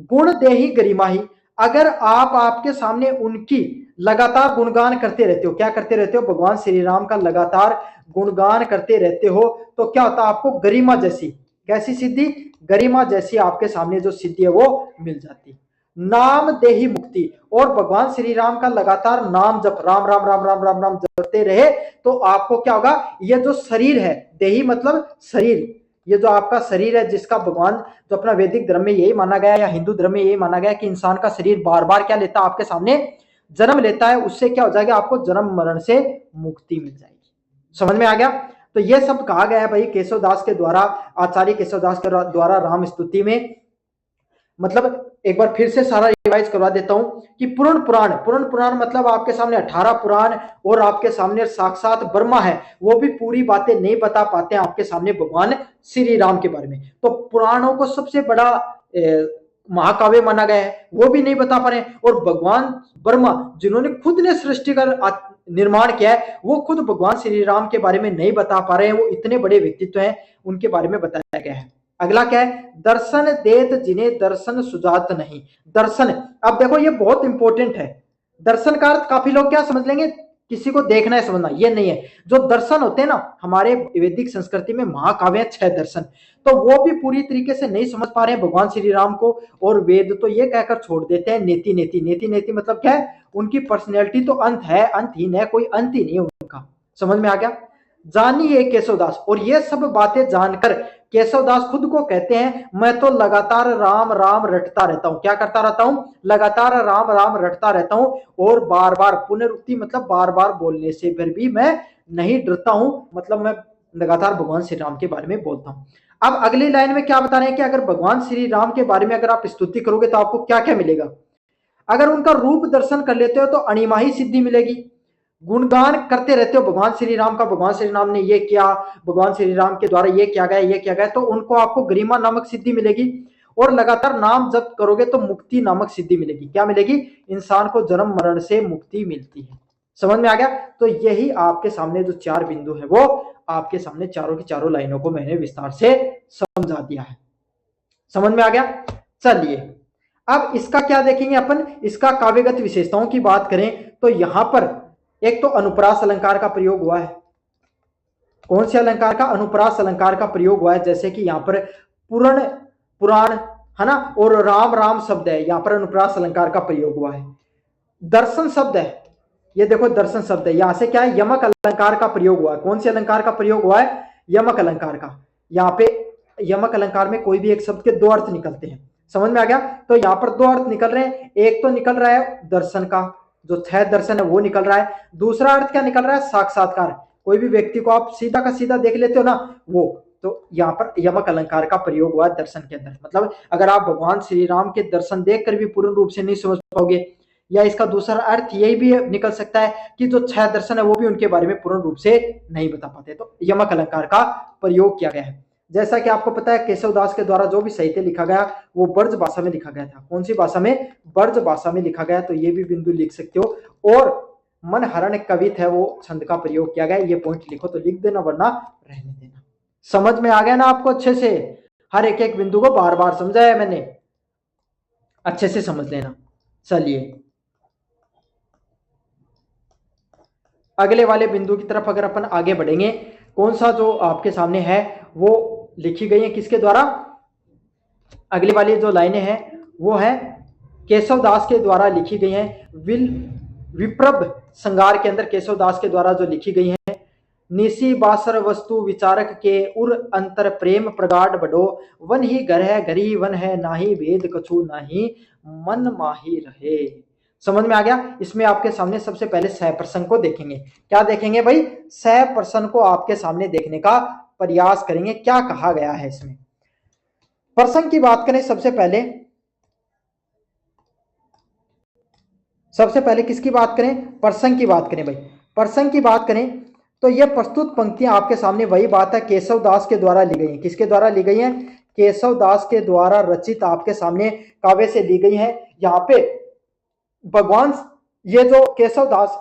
गुण देही गरिमाही। अगर आप आपके सामने उनकी लगातार गुणगान करते रहते हो, क्या करते रहते हो? भगवान श्री राम का लगातार गुणगान करते रहते हो, तो क्या होता है? आपको गरिमा जैसी, कैसी सिद्धि? गरिमा जैसी आपके सामने जो सिद्धि है वो मिल जाती। नाम देही मुक्ति। और भगवान श्री राम का लगातार नाम जप, राम राम राम राम राम राम जपते रहे, तो आपको क्या होगा? ये जो शरीर है, देही मतलब शरीर, ये जो आपका शरीर है, जिसका भगवान, जो अपना वैदिक धर्म में यही माना गया, या हिंदू धर्म में यही माना गया कि इंसान का शरीर बार बार क्या लेता है? आपके सामने जन्म लेता है। उससे क्या हो जाएगा? आपको जन्म मरण से मुक्ति मिल जाएगी। समझ में आ गया? तो ये सब कहा गया है भाई केशवदास के द्वारा, आचार्य केशवदास के द्वारा राम स्तुति में। मतलब एक बार फिर से सारा रिवाइज करवा देता हूं कि पूर्ण पुराण, पूर्ण पुराण मतलब आपके सामने 18 पुराण, और आपके सामने साक्षात ब्रह्मा है, वो भी पूरी बातें नहीं बता पाते हैं आपके सामने भगवान श्री राम के बारे में। तो पुराणों को सबसे बड़ा महाकाव्य माना गया है, वो भी नहीं बता पा रहे हैं। और भगवान ब्रह्मा, जिन्होंने खुद ने सृष्टि का निर्माण किया है, वो खुद भगवान श्री राम के बारे में नहीं बता पा रहे हैं। वो इतने बड़े व्यक्तित्व हैं, उनके बारे में बताया गया है। अगला क्या है? दर्शन देत जिन्हें दर्शन सुजात नहीं। दर्शन, अब देखो ये बहुत इंपॉर्टेंट है। दर्शन का अर्थ काफी लोग क्या समझ लेंगे? किसी को देखना है, समझना, ये नहीं है। जो दर्शन होते हैं ना, हमारे वैदिक संस्कृति में महाकाव्य 6 दर्शन, तो वो भी पूरी तरीके से नहीं समझ पा रहे हैं भगवान श्री राम को। और वेद तो ये कहकर छोड़ देते हैं नेति नेति। नेति नेति मतलब क्या है? उनकी पर्सनैलिटी तो अंत है, अंतहीन है, कोई अंत ही नहीं है उनका। समझ में आ गया? जानिए केशवदास। और ये सब बातें जानकर केशवदास खुद को कहते हैं, मैं तो लगातार राम राम रटता रहता हूं। क्या करता रहता हूं? लगातार राम राम रटता रहता हूं। और बार बार, पुनरुक्ति मतलब बार बार बोलने से फिर भी मैं नहीं डरता हूं, मतलब मैं लगातार भगवान श्री राम के बारे में बोलता हूं। अब अगली लाइन में क्या बता रहे हैं कि अगर भगवान श्री राम के बारे में अगर आप स्तुति करोगे तो आपको क्या क्या मिलेगा? अगर उनका रूप दर्शन कर लेते हो तो अणिमाही सिद्धि मिलेगी। गुणगान करते रहते हो भगवान श्री राम का, भगवान श्री राम ने ये किया, भगवान श्री राम के द्वारा ये किया गया, ये किया गया, तो उनको आपको गरिमा नामक सिद्धि मिलेगी। और लगातार नाम जप करोगे तो मुक्ति नामक सिद्धि मिलेगी। क्या मिलेगी? इंसान को जन्म मरण से मुक्ति मिलती है। समझ में आ गया? तो यही आपके सामने जो 4 बिंदु है वो आपके सामने चारों की चारों लाइनों को मैंने विस्तार से समझा दिया है। समझ में आ गया? चलिए अब इसका क्या देखेंगे अपन, इसका काव्यगत विशेषताओं की बात करें तो यहां पर एक तो अनुप्रास अलंकार का प्रयोग हुआ है। कौन से अलंकार का? अनुप्रास अलंकार का प्रयोग हुआ है। जैसे कि यहां पर पुराण पुराण है ना, और राम राम शब्द है, यहां पर अनुप्रास अलंकार का प्रयोग हुआ है। दर्शन शब्द है, ये देखो दर्शन शब्द है, यहां से क्या है? यमक अलंकार का प्रयोग हुआ है। कौन से अलंकार का प्रयोग हुआ है? यमक अलंकार का। यहाँ पे यमक अलंकार में कोई भी एक शब्द के 2 अर्थ निकलते हैं। समझ में आ गया? तो यहाँ पर 2 अर्थ निकल रहे हैं। एक तो निकल रहा है दर्शन का, जो 6 दर्शन है वो निकल रहा है। दूसरा अर्थ क्या निकल रहा है? साक्षात्कार। कोई भी व्यक्ति को आप सीधा का सीधा देख लेते हो ना, वो। तो यहाँ पर यमक अलंकार का प्रयोग हुआ दर्शन के अंदर। मतलब अगर आप भगवान श्री राम के दर्शन देखकर भी पूर्ण रूप से नहीं समझ पाओगे, या इसका दूसरा अर्थ यही भी निकल सकता है कि जो 6 दर्शन है वो भी उनके बारे में पूर्ण रूप से नहीं बता पाते, तो यमक अलंकार का प्रयोग किया गया है। जैसा कि आपको पता है केशवदास के द्वारा जो भी साहित्य लिखा गया वो ब्रज भाषा में लिखा गया था। कौन सी भाषा में? ब्रज भाषा में लिखा गया। तो ये भी बिंदु लिख सकते हो। और मन हरण कवित है वो छंद का प्रयोग किया गया। ये पॉइंट लिखो तो लिख देना, वरना रहने देना। समझ में आ गया ना आपको अच्छे से? हर एक एक बिंदु को बार बार समझाया मैंने, अच्छे से समझ लेना। चलिए अगले वाले बिंदु की तरफ अगर अपन आगे बढ़ेंगे, कौन सा जो आपके सामने है वो लिखी गई है किसके द्वारा? अगली वाली जो लाइनें हैं वो है केशवदास के द्वारा लिखी गई हैं। विप्रभ श्रृंगार के अंदर केशवदास के द्वारा जो लिखी गई हैं। निसी बासर वस्तु विचारक के उर अंतर प्रेम प्रगाढ़ बडो, वन ही घर है घरी वन है, नाही भेद कछु नाही मन माही रहे। समझ में आ गया? इसमें आपके सामने सबसे पहले सह प्रसंग को देखेंगे। क्या देखेंगे भाई? सह प्रसंग को आपके सामने देखने का प्रयास करेंगे। क्या कहा गया है इसमें? प्रसंग की बात करें सबसे पहले किसकी बात करें? प्रसंग की बात करें भाई। प्रसंग की बात करें तो यह प्रस्तुत पंक्तियां आपके सामने वही बात है, केशवदास के द्वारा ली गई है। किसके द्वारा ली गई है? केशवदास के द्वारा रचित आपके सामने काव्य से ली गई है। यहाँ पे भगवान, ये जो केशवदास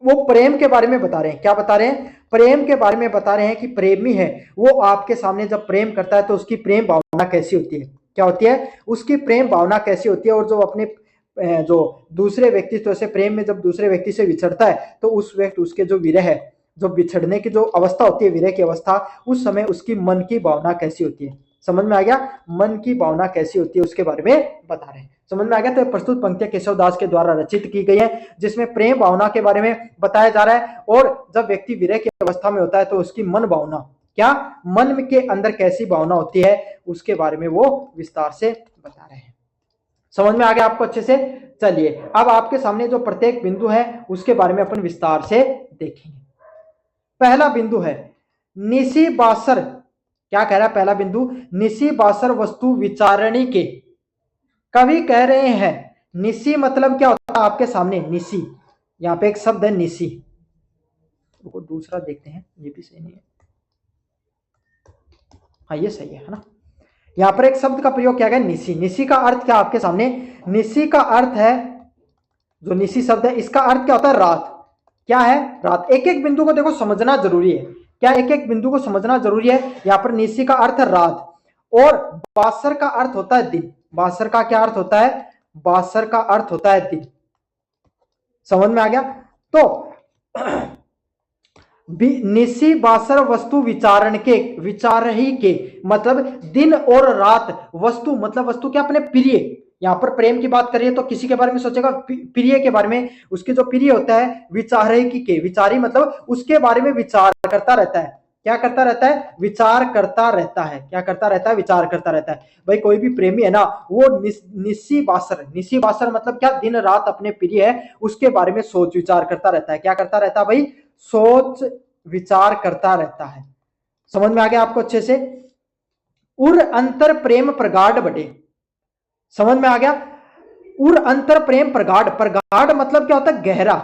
वो प्रेम के बारे में बता रहे हैं। क्या बता रहे हैं? प्रेम के बारे में बता रहे हैं कि प्रेमी है वो आपके सामने जब प्रेम करता है तो उसकी प्रेम भावना कैसी होती है। क्या होती है? उसकी प्रेम भावना कैसी होती है। और जो अपने जो दूसरे व्यक्तित्व से प्रेम में जब दूसरे व्यक्ति से विछड़ता है तो उस व्यक्ति उसके जो विरह है, जो बिछड़ने की जो अवस्था होती है, विरह की अवस्था, उस समय उसकी मन की भावना कैसी होती है। समझ में आ गया? मन की भावना कैसी होती है उसके बारे में बता रहे हैं। समझ में आ गया? तो प्रस्तुत पंक्तियां केशवदास के द्वारा रचित की गई है जिसमें प्रेम भावना के बारे में बताया जा रहा है। और जब व्यक्ति विरह की अवस्था में होता है तो उसकी मन भावना, क्या मन के अंदर कैसी भावना होती है उसके बारे में वो विस्तार से बता रहे हैं। समझ में आ गया आपको अच्छे से? चलिए अब आपके सामने जो प्रत्येक बिंदु है उसके बारे में अपन विस्तार से देखेंगे। पहला बिंदु है निसी बासर। क्या कह रहा है पहला बिंदु? निसी बासर वस्तु विचारणी के। कवि कह रहे हैं निसी मतलब क्या होता है आपके सामने? निसी, यहां पे एक शब्द है निसी। तो दूसरा देखते हैं, ये भी सही नहीं है। हाँ ये सही है ना? यहां पर एक शब्द का प्रयोग किया गया निसी। निसी का अर्थ क्या आपके सामने? निसी का अर्थ है, जो निसी शब्द है इसका अर्थ क्या होता है? रात। क्या है? रात। एक एक बिंदु को देखो समझना जरूरी है। क्या? एक एक बिंदु को समझना जरूरी है। यहां पर निसी का अर्थ है रात, और बासर का अर्थ होता है दिन। बासर का क्या अर्थ होता है? बासर का अर्थ होता है दिन। समझ में आ गया? तो निसी बासर वस्तु विचारण के, विचार ही के मतलब दिन और रात। वस्तु मतलब वस्तु क्या? अपने प्रिय। यहां पर प्रेम की बात करिए तो किसी के बारे में सोचेगा? प्रिय के बारे में। उसके जो प्रिय होता है विचार के, विचारी मतलब उसके बारे में विचार करता रहता है। क्या करता रहता है? विचार करता रहता है। क्या करता रहता है? विचार करता रहता है। भाई कोई भी प्रेमी है ना वो निसी बासर, निसी बासर मतलब क्या? दिन रात अपने प्रिय है उसके बारे में सोच विचार करता रहता है। क्या करता रहता है भाई? सोच विचार करता रहता है। समझ में आ गया आपको अच्छे से? उर अंतर प्रेम प्रगाढ़ बटे। समझ में आ गया? उर अंतर प्रेम प्रगाढ़। प्रगाढ़ मतलब क्या होता है? गहरा।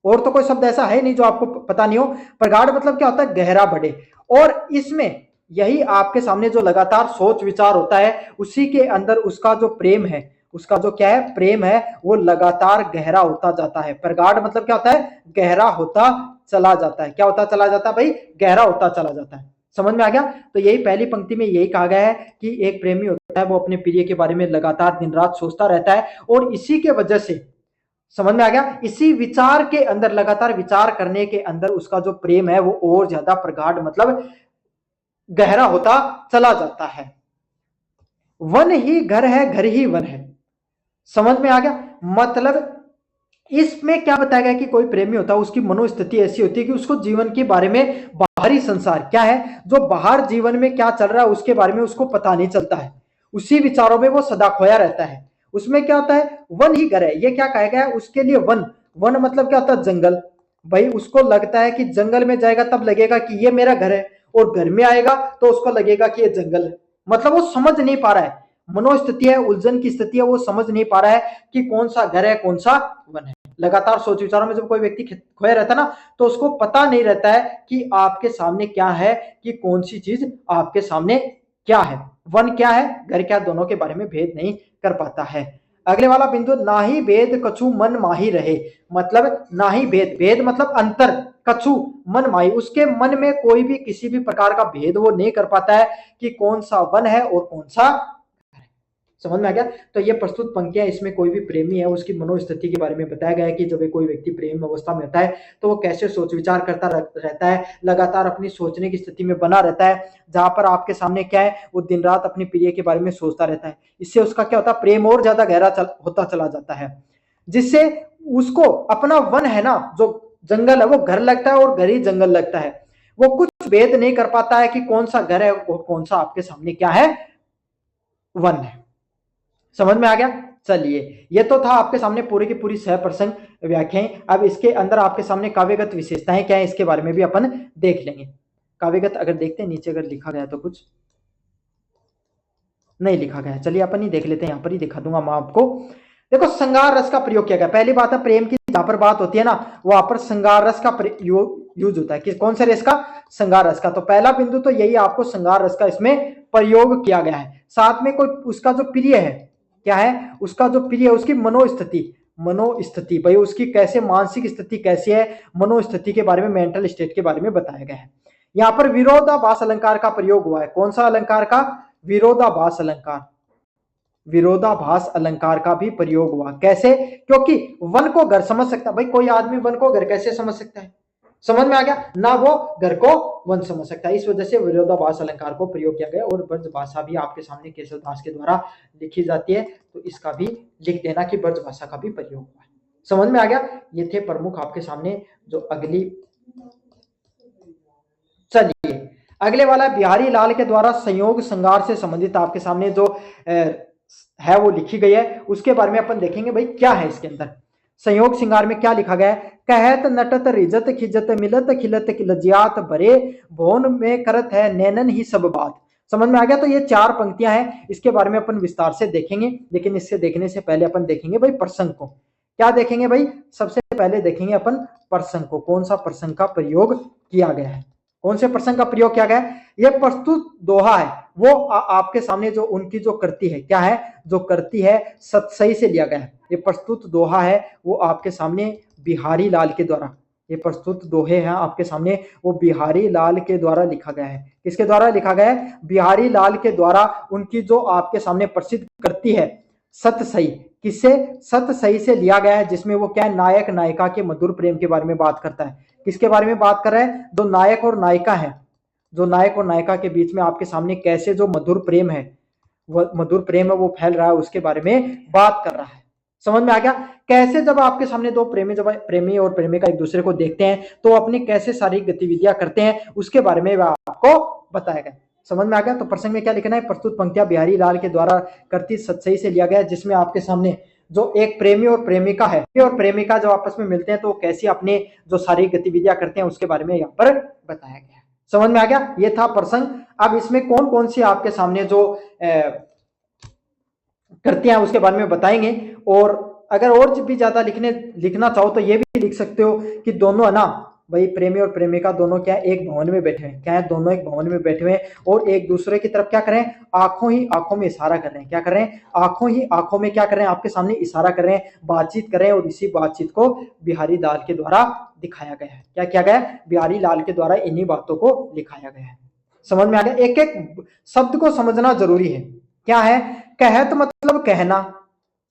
और तो कोई शब्द ऐसा है नहीं जो आपको पता नहीं हो। प्रगाढ़ मतलब क्या होता है, गहरा बढ़े। और इसमें यही आपके सामने जो लगातार सोच विचार होता है, उसी के अंदर उसका जो प्रेम है, उसका जो क्या है, प्रेम है, वो लगातार गहरा होता जाता है। प्रगाढ़ मतलब क्या होता है, गहरा होता चला जाता है। क्या होता चला जाता है भाई, गहरा होता चला जाता है। समझ में आ गया। तो यही पहली पंक्ति में यही कहा गया है कि एक प्रेमी होता है वो अपने प्रिय के बारे में लगातार दिन रात सोचता रहता है, और इसी के वजह से, समझ में आ गया, इसी विचार के अंदर, लगातार विचार करने के अंदर उसका जो प्रेम है वो और ज्यादा प्रगाढ़ मतलब गहरा होता चला जाता है। वन ही घर है, घर ही वन है। समझ में आ गया। मतलब इसमें क्या बताया गया कि कोई प्रेमी होता है, उसकी मनोस्थिति ऐसी होती है कि उसको जीवन के बारे में, बाहरी संसार क्या है, जो बाहर जीवन में क्या चल रहा है उसके बारे में उसको पता नहीं चलता है। उसी विचारों में वो सदा खोया रहता है। उसमें क्या होता है, वन ही घर है। ये क्या कहा गया है उसके लिए, वन, वन मतलब क्या होता है, जंगल। भाई उसको लगता है कि जंगल में जाएगा तब लगेगा कि ये मेरा घर है, और घर में आएगा तो उसको लगेगा कि ये जंगल है। मतलब वो समझ नहीं पा रहा है, मनोस्थिति है, उलझन की स्थिति है, वो समझ नहीं पा रहा है कि कौन सा घर है कौन सा वन है। लगातार सोच विचारों में जब कोई व्यक्ति खोया रहता है ना, तो उसको पता नहीं रहता है कि आपके सामने क्या है, कि कौन सी चीज आपके सामने क्या है, वन क्या है, घर क्या, दोनों के बारे में भेद नहीं कर पाता है। अगले वाला बिंदु, ना ही भेद कछु मन माही रहे। मतलब ना ही भेद, भेद मतलब अंतर, कछु मन माही, उसके मन में कोई भी किसी भी प्रकार का भेद वो नहीं कर पाता है कि कौन सा वन है और कौन सा। समझ में आ गया। तो ये प्रस्तुत पंक्तियां, इसमें कोई भी प्रेमी है उसकी मनोस्थिति के बारे में बताया गया है कि जब कोई व्यक्ति प्रेम अवस्था में होता है तो वो कैसे सोच विचार करता रहता है, लगातार अपनी सोचने की स्थिति में बना रहता है, जहां पर आपके सामने क्या है, वो दिन रात अपनी प्रिय के बारे में सोचता रहता है। इससे उसका क्या होता है, प्रेम और ज्यादा गहरा होता चला जाता है, जिससे उसको अपना वन है ना, जो जंगल है, वो घर लगता है और घर ही जंगल लगता है। वो कुछ भेद नहीं कर पाता है कि कौन सा घर है और कौन सा आपके सामने क्या है, वन है। समझ में आ गया। चलिए, ये तो था आपके सामने पूरी की पूरी सह प्रसंग व्याख्याएं। अब इसके अंदर आपके सामने काव्यगत विशेषताएं क्या है, इसके बारे में भी अपन देख लेंगे। काव्यगत अगर देखते हैं, नीचे अगर लिखा गया तो कुछ नहीं लिखा गया है, चलिए अपन ही देख लेते हैं, यहां पर ही दिखा दूंगा मैं आपको। देखो, श्रृंगार रस का प्रयोग किया गया। पहली बात है, प्रेम की जहां पर बात होती है ना, वहां पर श्रृंगार रस का यूज होता है। कौन से रस का, श्रृंगार रस का। तो पहला बिंदु तो यही, आपको श्रृंगार रस का इसमें प्रयोग किया गया है। साथ में कोई उसका जो प्रिय है, क्या है उसका जो प्रिय है, उसकी मनोस्थिति, मनोस्थिति भाई उसकी कैसे मानसिक स्थिति कैसी है, मनोस्थिति के बारे में, मेंटल स्टेट के बारे में बताया गया है। यहाँ पर विरोधाभास अलंकार का प्रयोग हुआ है। कौन सा अलंकार का, विरोधाभास अलंकार, विरोधाभास अलंकार का भी प्रयोग हुआ। कैसे, क्योंकि वन को घर समझ सकता है। भाई कोई आदमी वन को घर कैसे समझ सकता है, समझ में आ गया ना, वो घर को वन समझ सकता है। इस वजह से विरोधाभास अलंकार को प्रयोग किया गया। और ब्रज भाषा भी आपके सामने केशवदास के द्वारा लिखी जाती है, तो इसका भी लिख देना कि ब्रज भाषा का भी प्रयोग हुआ है। समझ में आ गया। ये थे प्रमुख आपके सामने जो अगली। चलिए, अगले वाला बिहारी लाल के द्वारा संयोग श्रृंगार से संबंधित आपके सामने जो है वो लिखी गई है, उसके बारे में अपन देखेंगे भाई क्या है इसके अंदर। संयोग श्रृंगार में क्या लिखा गया है, कहत नटत रिजत खिजत मिलत खिलत लजियात भरे भोन में करत है नैनन ही सब बात। समझ में आ गया। तो ये चार पंक्तियां हैं, इसके बारे में अपन विस्तार से देखेंगे, लेकिन इससे देखने से पहले अपन देखेंगे भाई प्रसंग को। क्या देखेंगे भाई, सबसे पहले देखेंगे अपन प्रसंग को, कौन सा प्रसंग का प्रयोग किया गया है, कौन से प्रसंग का प्रयोग किया गया है। यह प्रस्तुत दोहा है वो आपके सामने जो उनकी जो करती है, क्या है, जो करती है सतसई से लिया गया है। ये प्रस्तुत दोहा है वो आपके सामने बिहारी लाल के द्वारा, ये प्रस्तुत दोहे हैं आपके सामने, वो बिहारी लाल के द्वारा लिखा गया है। किसके द्वारा लिखा गया है, बिहारी लाल के द्वारा। उनकी जो आपके सामने प्रसिद्ध करती है सतसई, किससे, सतसई से लिया गया है, जिसमें वो क्या है, नायक नायिका के मधुर प्रेम के बारे में बात करता है। किसके बारे में बात कर रहा है, जो नायक और नायिका है, जो नायक और नायिका के बीच में आपके सामने कैसे जो मधुर प्रेम है, वो मधुर प्रेम है वो फैल रहा है, उसके बारे में बात कर रहा है। समझ में आ गया। कैसे जब आपके सामने दो प्रेमी, जब प्रेमी और प्रेमिका एक दूसरे को देखते हैं तो अपनी कैसे शारीरिक गतिविधियां करते हैं, उसके बारे में आपको बताया गया। समझ में आ गया। तो प्रसंग में क्या लिखना है, प्रस्तुत पंक्तियां बिहारी लाल के द्वारा करती सतसई से लिया गया, जिसमें आपके सामने जो एक प्रेमी और प्रेमिका है, और प्रेमिका जो आपस में मिलते हैं तो कैसी अपने जो शारीरिक गतिविधियां करते हैं उसके बारे में यहाँ पर बताया गया। समझ में आ गया। ये था प्रसंग। अब इसमें कौन कौन सी आपके सामने जो करते हैं उसके बारे में बताएंगे, और अगर और भी ज्यादा लिखना चाहो तो ये भी लिख सकते हो कि दोनों है ना भाई, प्रेमी और प्रेमिका दोनों क्या है, एक भवन में बैठे हैं, क्या है, दोनों एक भवन में बैठे हुए हैं और एक दूसरे की तरफ क्या करें, आंखों ही आंखों में इशारा कर रहे हैं, क्या कर रहे हैं, आंखों ही आंखों में क्या कर रहे हैं, आपके सामने इशारा कर रहे हैं, बातचीत कर रहे हैं। और इसी बातचीत को बिहारी लाल के द्वारा दिखाया गया है। क्या किया गया है, बिहारी लाल के द्वारा इन्हीं बातों को दिखाया गया है। समझ में आ गया, एक एक शब्द को समझना जरूरी है। क्या है, कहत मतलब कहना,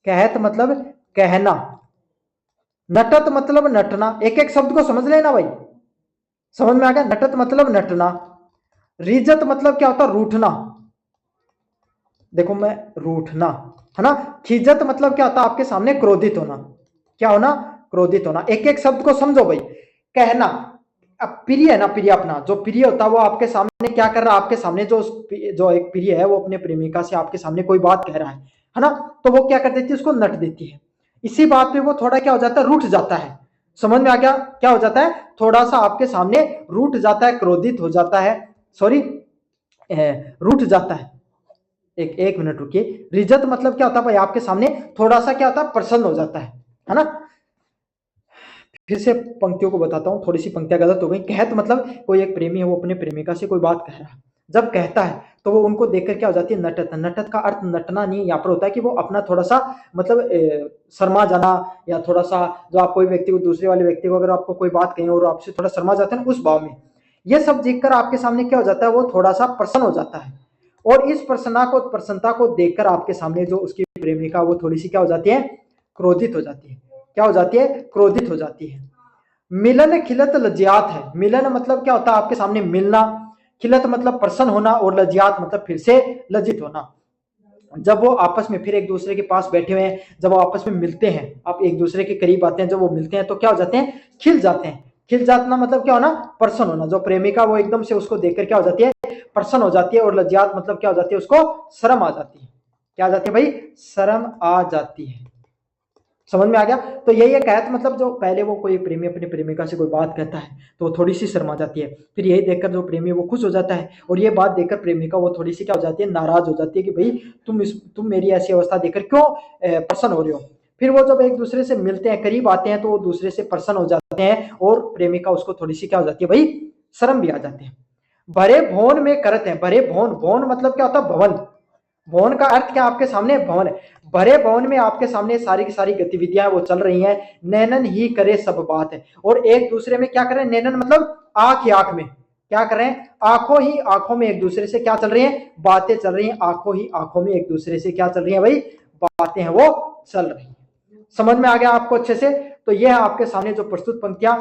कहत मतलब कहना, नटत मतलब नटना, एक एक शब्द को समझ लेना भाई, समझ में आ गया। नटत मतलब नटना, रिजत मतलब क्या होता, रूठना, देखो मैं रूठना, है ना। खिजत मतलब क्या होता, आपके सामने क्रोधित होना, क्या होना, क्रोधित होना। एक एक शब्द को समझो भाई। कहना, अब प्रिय है ना, प्रिय अपना जो प्रिय होता है वो आपके सामने क्या कर रहा है, आपके सामने जो एक प्रिय है वो अपने प्रेमिका से आपके सामने कोई बात कह रहा है ना, तो वो क्या कर देती है, उसको नट देती है। इसी बात पे वो थोड़ा क्या हो जाता है, रूठ जाता है। समझ में आ गया, क्या हो जाता है, थोड़ा सा आपके सामने रूठ जाता है, क्रोधित हो जाता है, सॉरी रूठ जाता है। एक मिनट रुकिए। रिजत मतलब क्या होता है भाई, आपके सामने थोड़ा सा क्या होता है, प्रसन्न हो जाता है ना। फिर से पंक्तियों को बताता हूं, थोड़ी सी पंक्तियां गलत हो गई। कहत मतलब कोई एक प्रेमी है, वो अपने प्रेमिका से कोई बात कह रहा है, जब कहता है तो वो उनको देखकर क्या हो जाती है, नटत। नटत का अर्थ नटना नहीं, यहाँ पर होता है कि वो अपना थोड़ा सा मतलब शर्मा जाना, या थोड़ा सा जो आप कोई व्यक्ति को, दूसरे वाले व्यक्ति को अगर आपको कोई बात कहें और आपसे थोड़ा शर्मा जाते हैं उस भाव में, ये सब देखकर आपके सामने क्या हो जाता है, वो थोड़ा सा प्रसन्न हो जाता है। और इस प्रसन्नता को देखकर आपके सामने जो उसकी प्रेमिका वो थोड़ी सी क्या हो जाती है, क्रोधित हो जाती है। क्या हो जाती है, क्रोधित हो जाती है। मिलन खिलत लज्जात है, मिलन मतलब क्या होता है, आपके सामने मिलना, खिलत मतलब प्रसन्न होना, और लज्जात मतलब फिर से लज्जित होना। जब वो आपस में फिर एक दूसरे के पास बैठे हुए हैं, जब वो आपस में मिलते हैं, आप एक दूसरे के करीब आते हैं, जब वो मिलते हैं तो क्या हो जाते हैं, खिल जाते हैं। खिल जाना मतलब क्या होना, प्रसन्न होना। जो प्रेमिका वो एकदम से उसको देखकर क्या हो जाती है, प्रसन्न हो जाती है। और लज्जात मतलब क्या हो जाती है, उसको शर्म आ जाती है। क्या आ जाती है भाई, शर्म आ जाती है। समझ में आ गया। तो यही है कहत मतलब, जो पहले वो कोई प्रेमी अपनी प्रेमिका से कोई बात कहता है तो वो थोड़ी सी शर्मा जाती है, फिर यही देखकर जो प्रेमी वो खुश हो जाता है, और ये बात देखकर प्रेमिका वो थोड़ी सी क्या हो जाती है, नाराज हो जाती है कि भाई तुम मेरी ऐसी अवस्था देखकर क्यों प्रसन्न हो रहे हो। फिर वो जब एक दूसरे से मिलते हैं, करीब आते हैं, तो वो दूसरे से प्रसन्न हो जाते हैं, और प्रेमिका उसको थोड़ी सी क्या हो जाती है भाई, शर्म भी आ जाती है। भरे भवन में करते हैं, भरे भवन, भवन मतलब क्या होता है, भवन। भवन का अर्थ क्या, आपके सामने भवन है। भरे भवन में आपके सामने सारी की सारी गतिविधियां वो चल रही हैं, नैनन ही करे सब बात है। और एक दूसरे में क्या करें, नैनन मतलब आंख ही आंख में क्या कर रहे हैं, आंखों ही आंखों में एक दूसरे से क्या चल रही है, बातें चल रही हैं। आंखों ही आंखों में एक दूसरे से क्या चल रही है भाई, बातें हैं वो चल रही है। समझ में आ गया आपको अच्छे से। तो ये है आपके सामने जो प्रस्तुत पंक्तियां।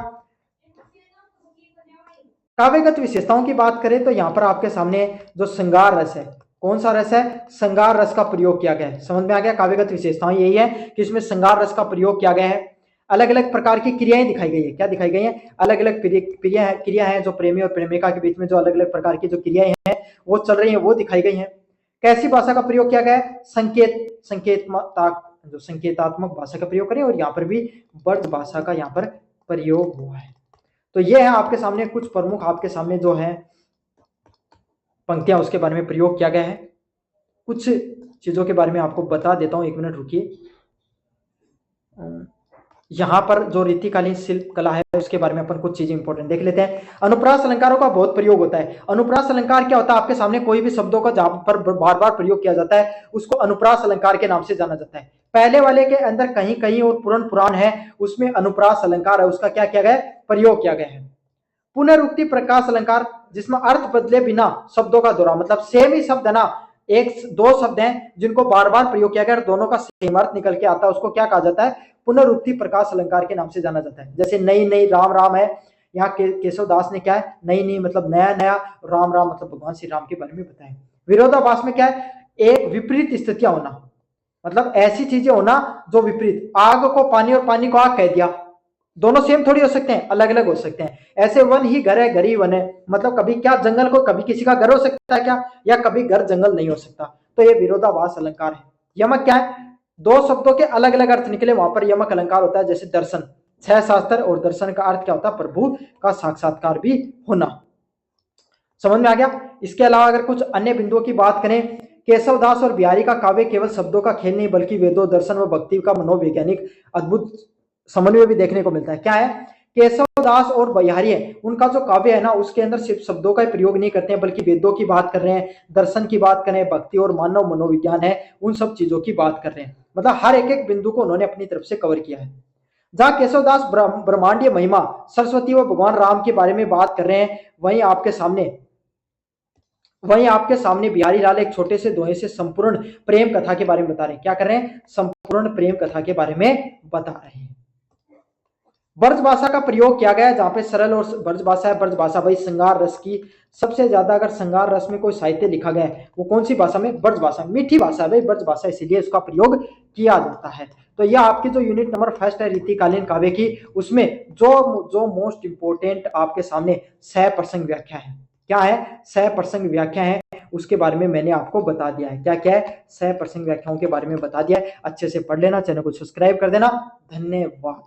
काव्यगत विशेषताओं की बात करें तो यहाँ पर आपके सामने जो श्रृंगार रस है, कौन सा रस है, श्रृंगार रस का प्रयोग किया गया है। समझ में आ गया, काव्यगत विशेषताएं यही है कि इसमें श्रृंगार रस का प्रयोग किया गया है। अलग अलग प्रकार की क्रियाएं दिखाई गई है, क्या दिखाई गई है, अलग अलग क्रिया है जो प्रेमी और प्रेमिका के बीच में जो अलग अलग प्रकार की जो क्रियाएं हैं वो चल रही है, वो दिखाई गई है। कैसी भाषा का प्रयोग किया गया है, जो संकेतात्मक भाषा का प्रयोग करें, और यहाँ पर भी वर्त भाषा का यहाँ पर प्रयोग हुआ है। तो ये है आपके सामने कुछ प्रमुख आपके सामने जो है पंक्तियां, उसके बारे में प्रयोग किया गया है। कुछ चीजों के बारे में आपको बता देता हूं, एक मिनट रुकिए। यहाँ पर जो रीतिकालीन शिल्प कला है उसके बारे में अपन कुछ चीजें इंपॉर्टेंट देख लेते हैं। अनुप्रास अलंकारों का बहुत प्रयोग होता है। अनुप्रास अलंकार क्या होता है, आपके सामने कोई भी शब्दों का जहां पर बार बार प्रयोग किया जाता है उसको अनुप्रास अलंकार के नाम से जाना जाता है। पहले वाले के अंदर कहीं कहीं और पुराण है, उसमें अनुप्रास अलंकार है, उसका क्या किया गया है, प्रयोग किया गया है। पुनरुक्ति प्रकाश अलंकार, जिसमें अर्थ बदले बिना शब्दों का दोहराव, मतलब सेम ही शब्द है ना, एक दो शब्द हैं जिनको बार बार प्रयोग किया गया, दोनों का सेम अर्थ निकल के आता है, उसको क्या कहा जाता है, पुनरुक्ति प्रकाश अलंकार के नाम से जाना जाता है। जैसे नई नई राम राम है, यहाँ केशव दास ने क्या है, नई नई मतलब नया नया, राम राम मतलब भगवान श्री राम के बारे में बताया। विरोधाभास में क्या है, एक विपरीत स्थितियां होना, मतलब ऐसी चीजें होना जो विपरीत, आग को पानी और पानी को आग कह दिया, दोनों सेम थोड़ी हो सकते हैं, अलग अलग हो सकते हैं। ऐसे वन ही घर है, घर ही वन है, मतलब कभी क्या जंगल को कभी किसी का घर हो सकता है क्या, या कभी घर जंगल नहीं हो सकता। तो ये विरोधाभास अलंकार है। यमक क्या है, दो शब्दों के अलग अलग अर्थ निकले, वहां पर यमक अलंकार होता है। जैसे दर्शन, छह शास्त्र, और दर्शन का अर्थ क्या होता है, प्रभु का साक्षात्कार भी होना। समझ में आ गया। इसके अलावा अगर कुछ अन्य बिंदुओं की बात करें, केशवदास और बिहारी का काव्य केवल शब्दों का खेल नहीं बल्कि वेदों, दर्शन व भक्ति का मनोवैज्ञानिक अद्भुत समन्वय भी देखने को मिलता है। क्या है, केशवदास और बयारी है, उनका जो काव्य है ना, उसके अंदर सिर्फ शब्दों का प्रयोग नहीं करते हैं, बल्कि वेदों की बात कर रहे हैं, दर्शन की बात कर रहे हैं, भक्ति और मानव मनोविज्ञान है, उन सब चीजों की बात कर रहे हैं। मतलब हर एक एक बिंदु को उन्होंने अपनी तरफ से कवर किया है। जहां केशवदास ब्रह्मांडीय महिमा, सरस्वती व भगवान राम के बारे में बात कर रहे हैं, वहीं आपके सामने बिहारी लाल एक छोटे से दोहे से संपूर्ण प्रेम कथा के बारे में बता रहे हैं। क्या कर रहे हैं, संपूर्ण प्रेम कथा के बारे में बता रहे हैं। ब्रज भाषा का प्रयोग किया गया है, जहां पे सरल और ब्रज भाषा है। ब्रज भाषा भाई श्रृंगार रस की सबसे ज्यादा, अगर श्रृंगार रस में कोई साहित्य लिखा गया है वो कौन सी भाषा में, ब्रज भाषा। मीठी भाषा है भाई ब्रज भाषा, इसीलिए इसका प्रयोग किया जाता है। तो यह आपकी जो यूनिट नंबर फर्स्ट है रीतिकालीन काव्य की, उसमें जो मोस्ट इंपोर्टेंट आपके सामने सह प्रसंग व्याख्या है। क्या है, सह प्रसंग व्याख्या है, उसके बारे में मैंने आपको बता दिया है। क्या क्या है, सह प्रसंग व्याख्याओं के बारे में बता दिया है। अच्छे से पढ़ लेना, चैनल को सब्सक्राइब कर देना। धन्यवाद।